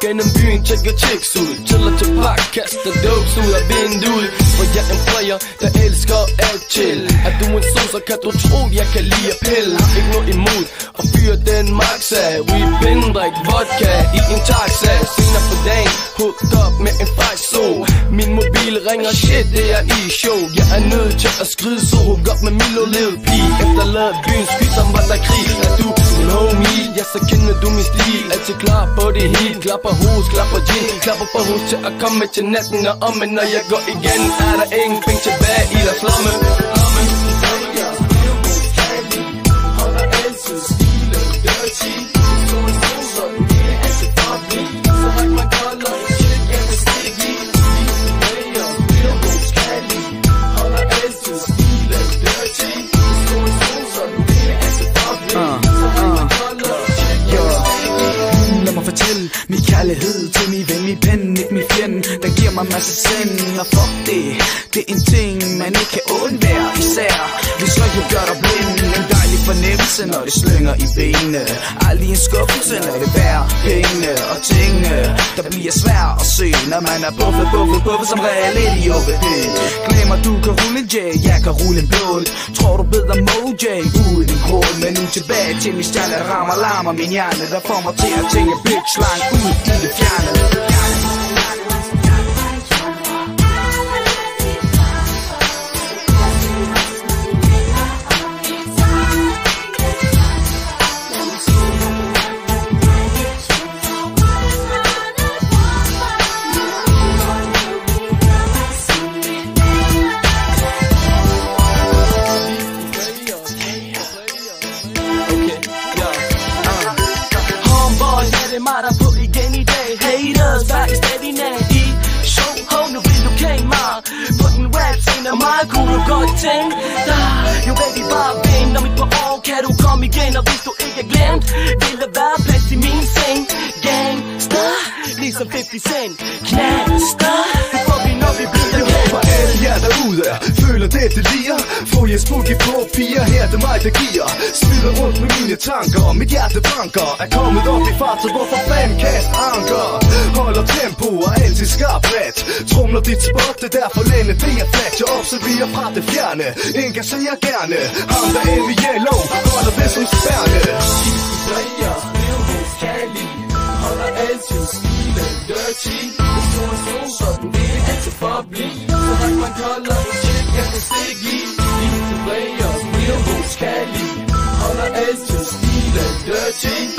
gennem byen, tjekker chicks ud. Chiller til park, kaster dopes ud af vinduet. For jeg er en player, der elsker alt chill. Er du en sol, så kan du tro, jeg kan lide at pille. Ikke noget imod og fyre den max af. We been drik vodka i en taxa. Senere på dagen, hooked up med en fræk sol. Min mobil ringer, shit, det er i show. Jeg er nødt til at skride, så hook up med Milo Lil P. Efterladet byen, skyder var der krig. Er du en homie? Ja, så kender du min stil. Altid klar på det hele. Klapper hus, klapper gin. Klapper på hus til at komme til natten. Og om, men når jeg går igen, er der ingen penge tilbage i der flamme. Min kærlighed til min ven, min pen, ikke min fjende, der giver mig masse sind. Og fuck det, det er en ting, man ikke kan undvære. Især hvis jeg gør dig blind. En dejlig fornemmelse, når det slynger i benene. Aldrig en skuffelse, når det bærer pengene og tingene, der bliver svært at se, når man er buffet som reality i OVD. Glemmer du kan rulle en J, jeg kan rulle en blål. Tror du bedre Moj uden en kål. Men nu tilbage til min stjerne, rammer larmer min hjerne, der får mig til at tænke bitch langt ud i det fjerne. Mig der på igen i dag. Haters, hvad er stadig nær i show. Ho, nu vil du kage mig på den rap scene. Meget kunne du godt tænke dig. Jo baby, bare vent om et par år kan du komme igen. Og hvis du ikke er glemt, vil der være plads i min seng. Gangster, ligesom 50 Cent. Knaster, det får vi når vi bliver. Jeg håber alle jer derude føler det liger. Får jeg spooky på 4, her det mig der giver. Smider rundt med mine tanker, mit hjerte banker. Er kommet op i fart, så hvorfor fanden kast anker? Holder tempo og altid skarpt ret. Trumler dit spot, det derfor lænde det er flat. Jeg observerer fra det fjerne, engagerer gerne. Ham der er i yellow, holder det som spærne. Player, Bilbos kærlig, holder altid stilen dirty. Det store sol, sådan det er altid forbliv. Så ræk man kolder, shit, jeg kan stikke i. Player, Bilbos kærlig, holder altid stilen dirty.